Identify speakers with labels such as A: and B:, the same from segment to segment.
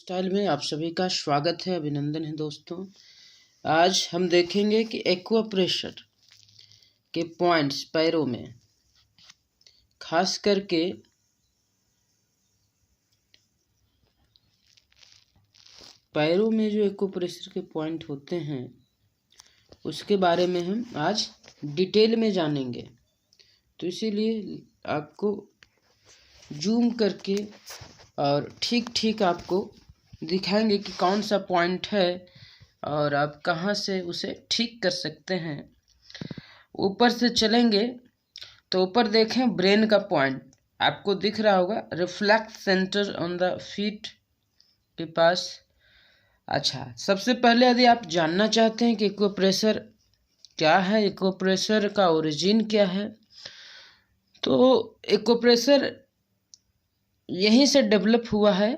A: Style में आप सभी का स्वागत है, अभिनंदन है दोस्तों। आज हम देखेंगे कि एक्वा प्रेशर के पॉइंट्स पैरों में, खास करके पैरों में जो एक्वा प्रेशर के पॉइंट होते हैं उसके बारे में हम आज डिटेल में जानेंगे। तो इसीलिए आपको जूम करके और ठीक आपको दिखाएंगे कि कौन सा पॉइंट है और आप कहाँ से उसे ठीक कर सकते हैं। ऊपर से चलेंगे तो ऊपर देखें ब्रेन का पॉइंट आपको दिख रहा होगा, reflex centre on the feet के पास। अच्छा, सबसे पहले यदि आप जानना चाहते हैं कि एक्वाप्रेशर क्या है, एक्वाप्रेशर का ओरिजिन क्या है, तो एक्वाप्रेशर यहीं से डेवलप हुआ है,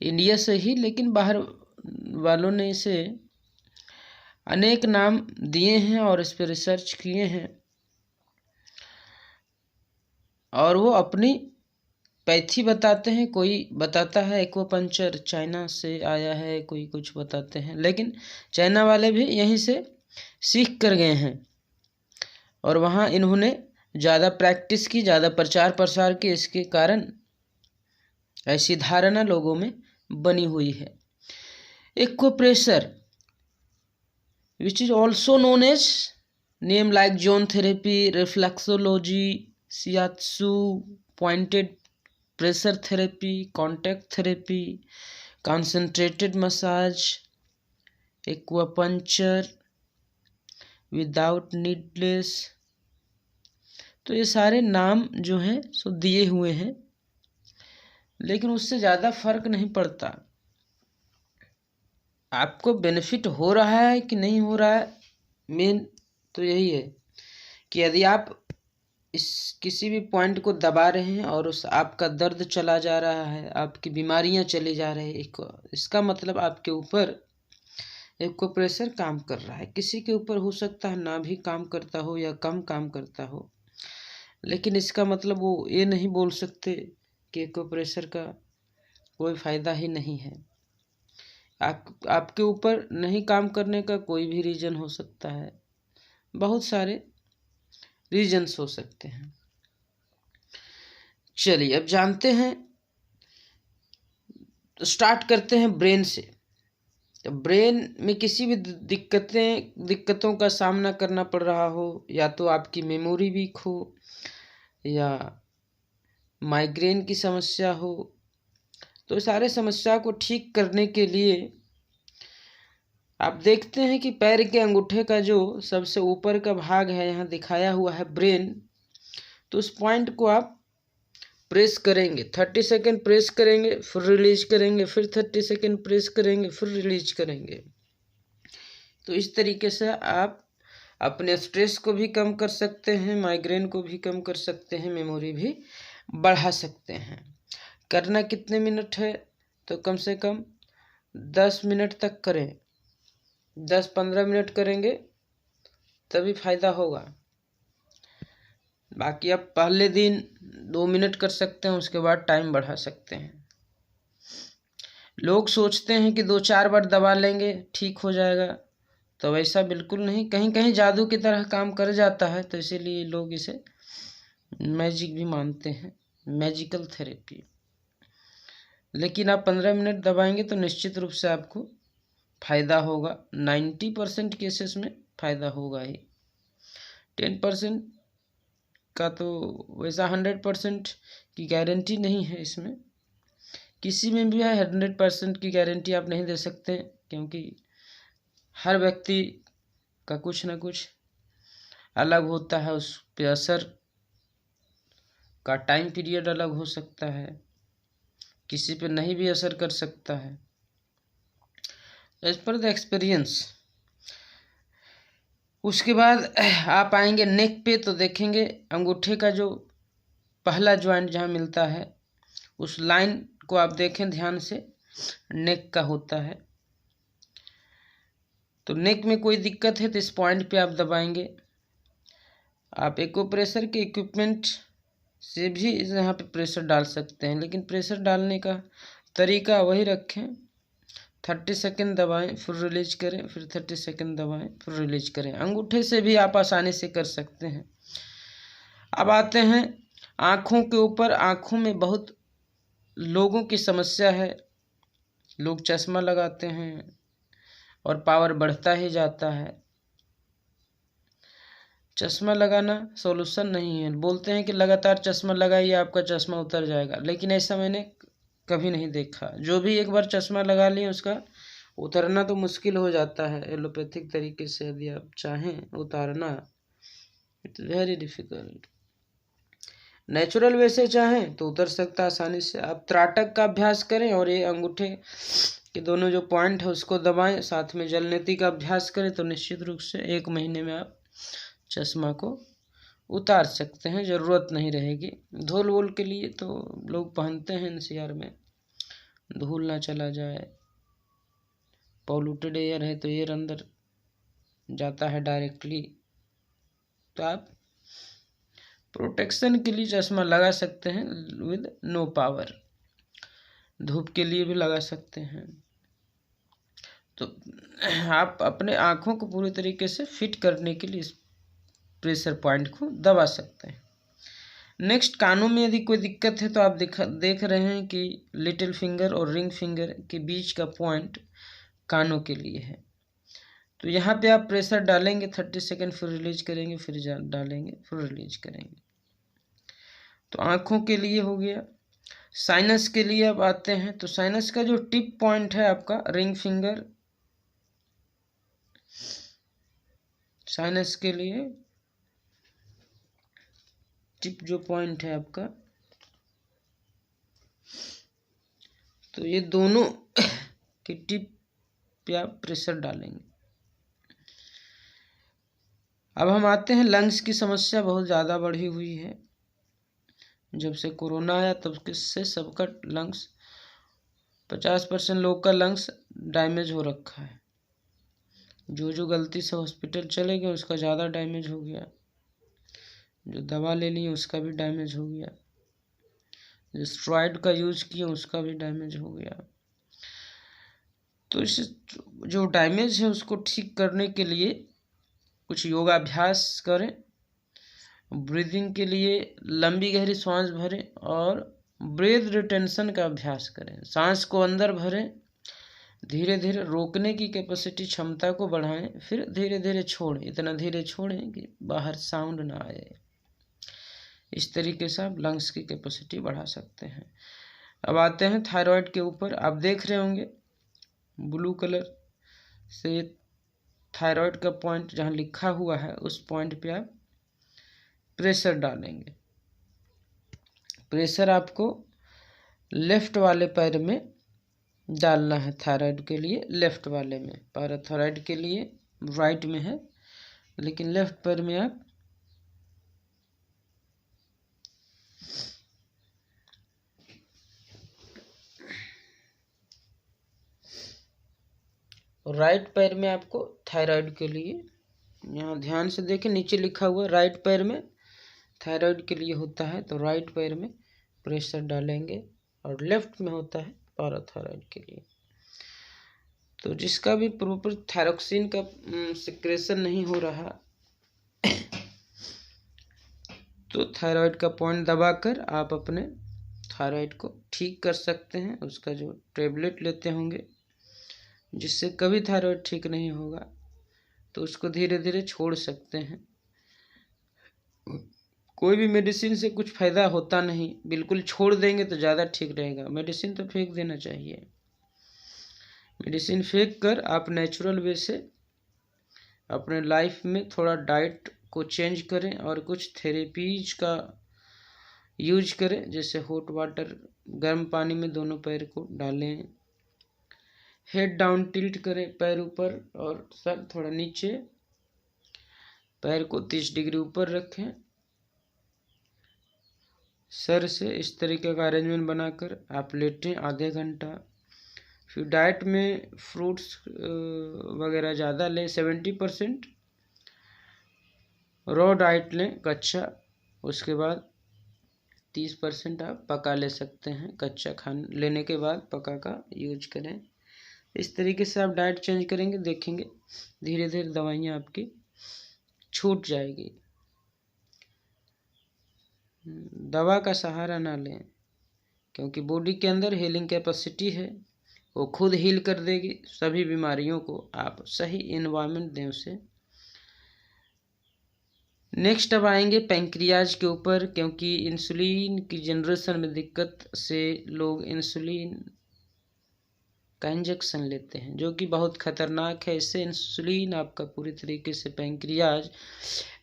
A: इंडिया से ही, लेकिन बाहर वालों ने इसे अनेक नाम दिए हैं और इस पर रिसर्च किए हैं और वो अपनी पैथी बताते हैं। कोई बताता है एक्वापंचर चाइना से आया है, कोई कुछ बताते हैं, लेकिन चाइना वाले भी यहीं से सीख कर गए हैं और वहाँ इन्होंने ज़्यादा प्रैक्टिस की, ज़्यादा प्रचार प्रसार की, इसके कारण ऐसी धारणा लोगों में बनी हुई है। Acupressure which is also known as name like zone therapy, reflexology, shiatsu, pointed pressure therapy, contact therapy, concentrated massage, acupuncture without needles, तो ये सारे नाम जो हैं सो दिए हुए हैं, लेकिन उससे ज़्यादा फर्क नहीं पड़ता। आपको बेनिफिट हो रहा है कि नहीं हो रहा है, मेन तो यही है कि यदि आप इस किसी भी पॉइंट को दबा रहे हैं और उस आपका दर्द चला जा रहा है, आपकी बीमारियां चली जा रही है, इसका मतलब आपके ऊपर एक्वाप्रेशर काम कर रहा है। किसी के ऊपर हो सकता है ना भी काम करता हो या कम काम करता हो, लेकिन इसका मतलब वो ये नहीं बोल सकते कि एक्वाप्रेशर का कोई फ़ायदा ही नहीं है। आपके ऊपर नहीं काम करने का कोई भी रीज़न हो सकता है, बहुत सारे रीजन्स हो सकते हैं। चलिए अब जानते हैं, तो स्टार्ट करते हैं ब्रेन से। तो ब्रेन में किसी भी दिक्कतों का सामना करना पड़ रहा हो, या तो आपकी मेमोरी वीक हो या माइग्रेन की समस्या हो, तो सारे समस्या को ठीक करने के लिए आप देखते हैं कि पैर के अंगूठे का जो सबसे ऊपर का भाग है, यहाँ दिखाया हुआ है ब्रेन, तो उस पॉइंट को आप प्रेस करेंगे, 30 सेकेंड प्रेस करेंगे, फिर रिलीज करेंगे, फिर 30 सेकेंड प्रेस करेंगे, फिर रिलीज करेंगे। तो इस तरीके से आप अपने स्ट्रेस को भी कम कर सकते हैं, माइग्रेन को भी कम कर सकते हैं, मेमोरी भी बढ़ा सकते हैं। करना कितने मिनट है, तो कम से कम 10 मिनट तक करें। 10-15 मिनट करेंगे तभी फायदा होगा। बाकी आप पहले दिन 2 मिनट कर सकते हैं, उसके बाद टाइम बढ़ा सकते हैं। लोग सोचते हैं कि 2-4 बार दबा लेंगे ठीक हो जाएगा, तो वैसा बिल्कुल नहीं, कहीं कहीं जादू की तरह काम कर जाता है, तो इसीलिए लोग इसे मैजिक भी मानते हैं, मैजिकल थेरेपी। लेकिन आप 15 मिनट दबाएंगे तो निश्चित रूप से आपको फ़ायदा होगा। 90% केसेस में फ़ायदा होगा ही, 10% का तो वैसा 100% की गारंटी नहीं है। इसमें किसी में भी है 100% की गारंटी आप नहीं दे सकते, क्योंकि हर व्यक्ति का कुछ ना कुछ अलग होता है, उस पे असर का टाइम पीरियड अलग हो सकता है, किसी पे नहीं भी असर कर सकता है, एज पर द एक्सपीरियंस। उसके बाद आप आएंगे नेक पे, तो देखेंगे अंगूठे का जो पहला जॉइंट जहाँ मिलता है, उस लाइन को आप देखें ध्यान से, नेक का होता है। तो नेक में कोई दिक्कत है तो इस पॉइंट पे आप दबाएंगे। आप एक्वाप्रेशर के इक्विपमेंट से भी यहाँ पे प्रेशर डाल सकते हैं, लेकिन प्रेशर डालने का तरीका वही रखें, 30 सेकेंड दबाएं फिर रिलीज करें, फिर 30 सेकेंड दबाएं फिर रिलीज करें। अंगूठे से भी आप आसानी से कर सकते हैं। अब आते हैं आँखों के ऊपर। आँखों में बहुत लोगों की समस्या है, लोग चश्मा लगाते हैं और पावर बढ़ता ही जाता है। चश्मा लगाना सॉल्यूशन नहीं है। बोलते हैं कि लगातार चश्मा लगाइए आपका चश्मा उतर जाएगा, लेकिन ऐसा मैंने कभी नहीं देखा। जो भी एक बार चश्मा लगा लिए उसका उतरना तो मुश्किल हो जाता है। एलोपैथिक तरीके से यदि आप चाहें उतारना, it's very difficult. Natural way से चाहें तो उतर सकता है आसानी से। आप त्राटक का अभ्यास करें और ये अंगूठे के दोनों जो पॉइंट है उसको दबाएं, साथ में जलनेती का अभ्यास करें, तो निश्चित रूप से 1 महीने में आप चश्मा को उतार सकते हैं, ज़रूरत नहीं रहेगी। धूल वूल के लिए तो लोग पहनते हैं एनसीआर में, धूल ना चला जाए, पॉल्यूटेड एयर है तो एयर अंदर जाता है डायरेक्टली, तो आप प्रोटेक्शन के लिए चश्मा लगा सकते हैं विद नो पावर। धूप के लिए भी लगा सकते हैं। तो आप अपने आँखों को पूरी तरीके से फिट करने के लिए इस प्रेशर पॉइंट को दबा सकते हैं। नेक्स्ट, कानों में यदि कोई दिक्कत है तो आप देख रहे हैं कि लिटिल फिंगर और रिंग फिंगर के बीच का पॉइंट कानों के लिए है। तो यहाँ पे आप प्रेशर डालेंगे 30 सेकेंड, फिर रिलीज करेंगे, फिर डालेंगे, फिर रिलीज करेंगे। तो आँखों के लिए हो गया। साइनस के लिए अब आते हैं। तो साइनस का जो टिप पॉइंट है आपका रिंग फिंगर, साइनस के लिए टिप जो पॉइंट है आपका, तो ये दोनों की टिप पे आप प्रेशर डालेंगे। अब हम आते हैं लंग्स की समस्या बहुत ज़्यादा बढ़ी हुई है। जब से कोरोना आया तब किससे सबका लंग्स 50% लोग का लंग्स डैमेज हो रखा है। जो गलती से हॉस्पिटल चले गए उसका ज़्यादा डैमेज हो गया, जो दवा ले ली उसका भी डैमेज हो गया, जो स्टेरॉइड का यूज किए उसका भी डैमेज हो गया। तो इस जो डैमेज है उसको ठीक करने के लिए कुछ योगाभ्यास करें। ब्रीदिंग के लिए लंबी गहरी सांस भरें और ब्रेथ रिटेंशन का अभ्यास करें। सांस को अंदर भरें, धीरे धीरे रोकने की कैपेसिटी क्षमता को बढ़ाएं, फिर धीरे धीरे छोड़ें। इतना धीरे छोड़ें कि बाहर साउंड ना आए। इस तरीके से आप लंग्स की कैपेसिटी बढ़ा सकते हैं। अब आते हैं थायराइड के ऊपर। आप देख रहे होंगे ब्लू कलर से थायराइड का पॉइंट जहाँ लिखा हुआ है उस पॉइंट पे आप प्रेशर डालेंगे। प्रेशर आपको लेफ्ट वाले पैर में डालना है। थायराइड के लिए लेफ्ट वाले में, पैराथायराइड के लिए राइट में है, लेकिन लेफ्ट पैर में आप राइट पैर में आपको थायराइड के लिए, यहाँ ध्यान से देखें नीचे लिखा हुआ राइट पैर में थायराइड के लिए होता है, तो राइट पैर में प्रेशर डालेंगे और लेफ्ट में होता है पैराथायराइड के लिए। तो जिसका भी प्रॉपर थायरोक्सिन का सिक्रेशन नहीं हो रहा तो थायराइड का पॉइंट दबाकर आप अपने थायराइड को ठीक कर सकते हैं। उसका जो टेबलेट लेते होंगे जिससे कभी थायराइड ठीक नहीं होगा तो उसको धीरे धीरे छोड़ सकते हैं। कोई भी मेडिसिन से कुछ फ़ायदा होता नहीं, बिल्कुल छोड़ देंगे तो ज़्यादा ठीक रहेगा। मेडिसिन तो फेंक देना चाहिए। मेडिसिन फेंक कर आप नेचुरल वे से अपने लाइफ में थोड़ा डाइट को चेंज करें और कुछ थेरेपीज का यूज करें, जैसे हॉट वाटर गर्म पानी में दोनों पैर को डालें, हेड डाउन टिल्ट करें, पैर ऊपर और सर थोड़ा नीचे, पैर को 30 डिग्री ऊपर रखें सर से। इस तरीके का अरेंजमेंट बनाकर आप लेटें आधे घंटा। फिर डाइट में फ्रूट्स वगैरह ज़्यादा लें, 70% रॉ डाइट लें कच्चा। उसके बाद 30% आप पका ले सकते हैं। कच्चा खाना लेने के बाद पका का यूज करें। इस तरीके से आप डाइट चेंज करेंगे, देखेंगे धीरे धीरे दवाइयाँ आपकी छूट जाएगी। दवा का सहारा ना लें, क्योंकि बॉडी के अंदर हीलिंग कैपेसिटी है, वो खुद हील कर देगी सभी बीमारियों को। आप सही इन्वायरमेंट दें उसे। नेक्स्ट अब आएंगे पैंक्रियाज के ऊपर, क्योंकि इंसुलिन की जनरेशन में दिक्कत से लोग इंसुलिन का इंजेक्शन लेते हैं, जो कि बहुत खतरनाक है। इससे इंसुलिन आपका पूरी तरीके से पैंक्रियाज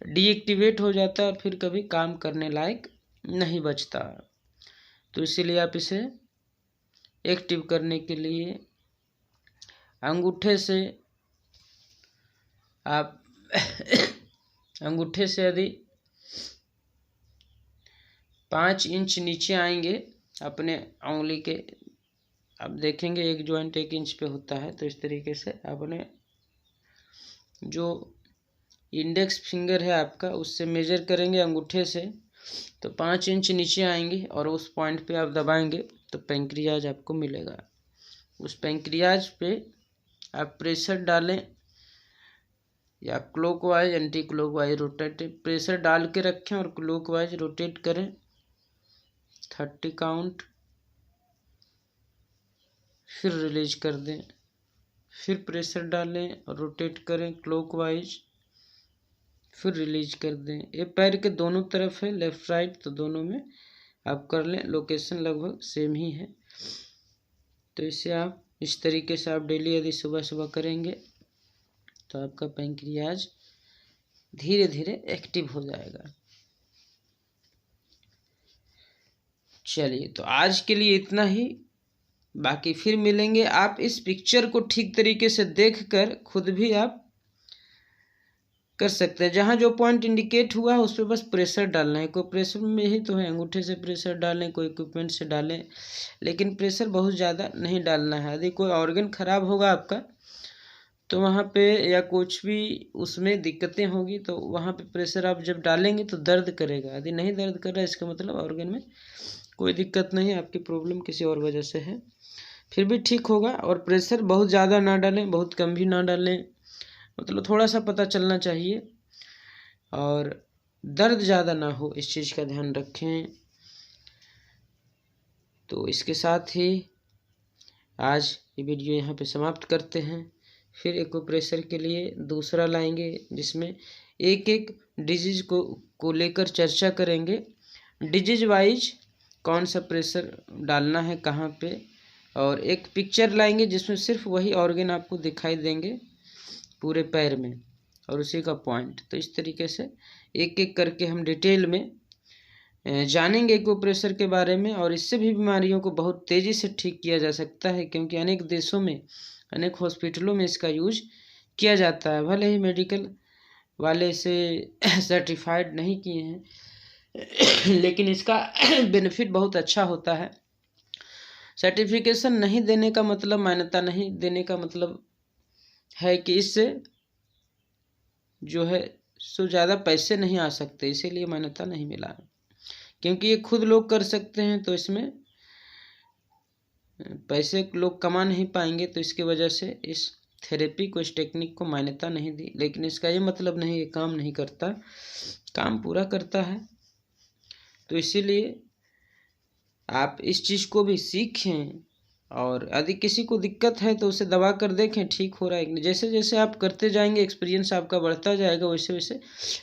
A: डीएक्टिवेट हो जाता है और फिर कभी काम करने लायक नहीं बचता। तो इसीलिए आप इसे एक्टिव करने के लिए अंगूठे से आप अंगूठे से यदि 5 इंच नीचे आएंगे अपने उंगली के, आप देखेंगे एक जॉइंट 1 इंच पे होता है, तो इस तरीके से अपने जो इंडेक्स फिंगर है आपका उससे मेजर करेंगे अंगूठे से, तो 5 इंच नीचे आएंगे और उस पॉइंट पे आप दबाएंगे तो पैंक्रियाज आपको मिलेगा। उस पैंक्रियाज पे आप प्रेशर डालें या clockwise anti clockwise rotate pressure डाल के रखें और क्लॉकवाइज रोटेट करें 30 काउंट, फिर रिलीज कर दें, फिर प्रेशर डालें और रोटेट करें क्लॉकवाइज, फिर रिलीज कर दें। ये पैर के दोनों तरफ है, लेफ्ट राइट, तो दोनों में आप कर लें। लोकेशन लगभग सेम ही है। तो इसे आप इस तरीके से आप डेली यदि सुबह सुबह करेंगे तो आपका पैंक्रियाज धीरे धीरे एक्टिव हो जाएगा। चलिए, तो आज के लिए इतना ही, बाकी फिर मिलेंगे। आप इस पिक्चर को ठीक तरीके से देखकर खुद भी आप कर सकते हैं। जहाँ जो पॉइंट इंडिकेट हुआ है उस पर बस प्रेशर डालना है। कोई प्रेशर में ही तो है, अंगूठे से प्रेशर डालें, कोई इक्विपमेंट से डालें, लेकिन प्रेशर बहुत ज़्यादा नहीं डालना है। यदि कोई ऑर्गन खराब होगा आपका तो वहाँ पे या कुछ भी उसमें दिक्कतें होगी तो वहाँ पे प्रेशर आप जब डालेंगे तो दर्द करेगा। यदि नहीं दर्द कर रहा है इसका मतलब ऑर्गन में कोई दिक्कत नहीं है, आपकी प्रॉब्लम किसी और वजह से है, फिर भी ठीक होगा। और प्रेशर बहुत ज़्यादा ना डालें, बहुत कम भी ना डालें, मतलब थोड़ा सा पता चलना चाहिए और दर्द ज़्यादा ना हो, इस चीज़ का ध्यान रखें। तो इसके साथ ही आज ये वीडियो यहाँ पे समाप्त करते हैं। फिर एक्यूप्रेशर के लिए दूसरा लाएंगे जिसमें एक एक डिजीज को लेकर चर्चा करेंगे। डिजीज वाइज कौन सा प्रेशर डालना है कहाँ पे, और एक पिक्चर लाएंगे जिसमें सिर्फ वही ऑर्गन आपको दिखाई देंगे पूरे पैर में और उसी का पॉइंट। तो इस तरीके से एक एक करके हम डिटेल में जानेंगे एक्यूप्रेशर के बारे में, और इससे भी बीमारियों को बहुत तेज़ी से ठीक किया जा सकता है, क्योंकि अनेक देशों में अनेक हॉस्पिटलों में इसका यूज किया जाता है। भले ही मेडिकल वाले इसे सर्टिफाइड नहीं किए हैं लेकिन इसका बेनिफिट बहुत अच्छा होता है। सर्टिफिकेशन नहीं देने का मतलब, मान्यता नहीं देने का मतलब है कि इससे जो है सो ज़्यादा पैसे नहीं आ सकते, इसीलिए मान्यता नहीं मिला है। क्योंकि ये खुद लोग कर सकते हैं तो इसमें पैसे लोग कमा नहीं पाएंगे, तो इसकी वजह से इस थेरेपी को, इस टेक्निक को मान्यता नहीं दी। लेकिन इसका ये मतलब नहीं ये काम नहीं करता, काम पूरा करता है। तो इसीलिए आप इस चीज़ को भी सीखें, और यदि किसी को दिक्कत है तो उसे दबा कर देखें ठीक हो रहा है कि नहीं। जैसे जैसे आप करते जाएंगे एक्सपीरियंस आपका बढ़ता जाएगा, वैसे वैसे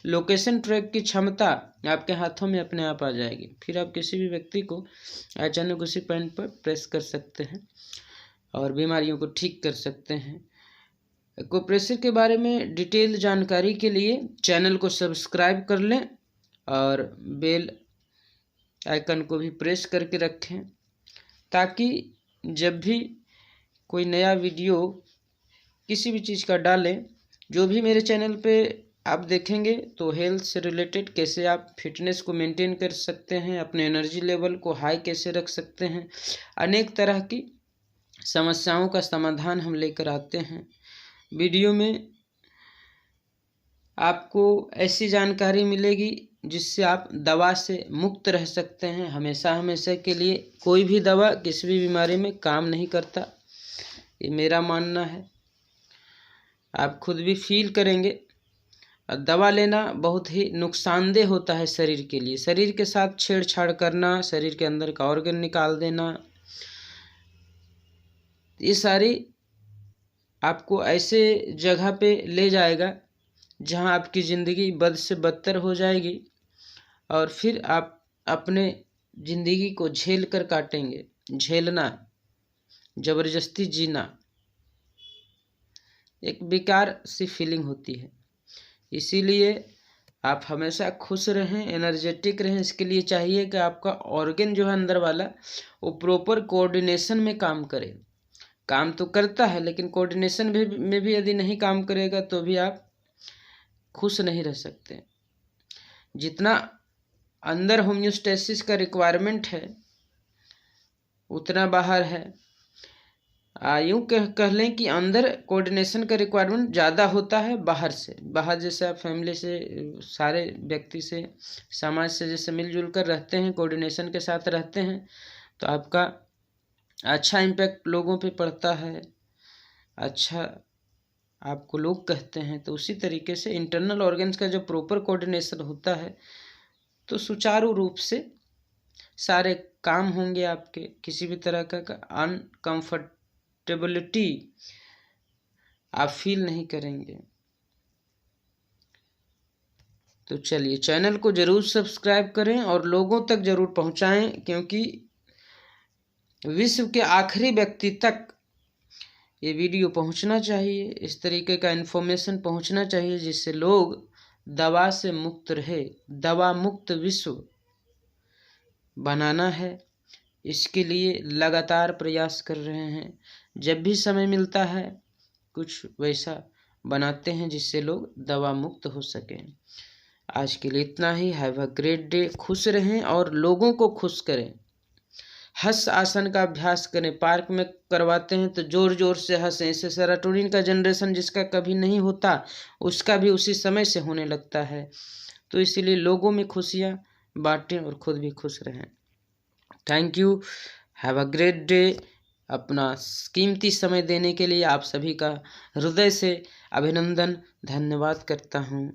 A: लोकेशन ट्रैक की क्षमता आपके हाथों में अपने आप आ जाएगी। फिर आप किसी भी व्यक्ति को अचानक उसी पॉइंट पर प्रेस कर सकते हैं और बीमारियों को ठीक कर सकते हैं। एक्यूप्रेशर के बारे में डिटेल जानकारी के लिए चैनल को सब्सक्राइब कर लें और बेल आइकन को भी प्रेस करके रखें, ताकि जब भी कोई नया वीडियो किसी भी चीज़ का डालें, जो भी मेरे चैनल पे आप देखेंगे तो हेल्थ से रिलेटेड कैसे आप फिटनेस को मेंटेन कर सकते हैं, अपने एनर्जी लेवल को हाई कैसे रख सकते हैं, अनेक तरह की समस्याओं का समाधान हम लेकर आते हैं। वीडियो में आपको ऐसी जानकारी मिलेगी जिससे आप दवा से मुक्त रह सकते हैं हमेशा हमेशा के लिए। कोई भी दवा किसी भी बीमारी में काम नहीं करता, ये मेरा मानना है। आप खुद भी फील करेंगे। दवा लेना बहुत ही नुकसानदेह होता है शरीर के लिए। शरीर के साथ छेड़छाड़ करना, शरीर के अंदर का ऑर्गन निकाल देना, ये सारी आपको ऐसे जगह पे ले जाएगा जहां आपकी ज़िंदगी बद से बदतर हो जाएगी और फिर आप अपने ज़िंदगी को झेल कर काटेंगे। झेलना, ज़बरदस्ती जीना एक बेकार सी फीलिंग होती है। इसीलिए आप हमेशा खुश रहें, एनर्जेटिक रहें। इसके लिए चाहिए कि आपका ऑर्गन जो है अंदर वाला, वो प्रॉपर कोऑर्डिनेशन में काम करे। काम तो करता है लेकिन कोऑर्डिनेशन में भी यदि नहीं काम करेगा तो भी आप खुश नहीं रह सकते। जितना अंदर होम्योस्टेसिस का रिक्वायरमेंट है उतना बाहर है। यूँ कह लें कि अंदर कोऑर्डिनेशन का रिक्वायरमेंट ज़्यादा होता है बाहर से। बाहर जैसे आप फैमिली से, सारे व्यक्ति से, समाज से जैसे मिलजुल कर रहते हैं, कोऑर्डिनेशन के साथ रहते हैं, तो आपका अच्छा इम्पैक्ट लोगों पे पड़ता है, अच्छा आपको लोग कहते हैं। तो उसी तरीके से इंटरनल ऑर्गन्स का जो प्रॉपर कोऑर्डिनेशन होता है तो सुचारू रूप से सारे काम होंगे आपके। किसी भी तरह का अनकंफर्टेबिलिटी आप फील नहीं करेंगे। तो चलिए, चैनल को ज़रूर सब्सक्राइब करें और लोगों तक ज़रूर पहुंचाएं, क्योंकि विश्व के आखिरी व्यक्ति तक ये वीडियो पहुंचना चाहिए। इस तरीके का इन्फॉर्मेशन पहुंचना चाहिए जिससे लोग दवा से मुक्त रहे। दवा मुक्त विश्व बनाना है, इसके लिए लगातार प्रयास कर रहे हैं। जब भी समय मिलता है कुछ वैसा बनाते हैं जिससे लोग दवा मुक्त हो सकें। आज के लिए इतना ही। Have a great day. खुश रहें और लोगों को खुश करें। हंस आसन का अभ्यास करें। पार्क में करवाते हैं तो जोर जोर से हंसें। इससे सेरोटोनिन का जनरेशन जिसका कभी नहीं होता उसका भी उसी समय से होने लगता है। तो इसीलिए लोगों में खुशियाँ बांटें और खुद भी खुश रहें। Thank you. Have a great day. अपना कीमती समय देने के लिए आप सभी का हृदय से अभिनंदन, धन्यवाद करता हूँ।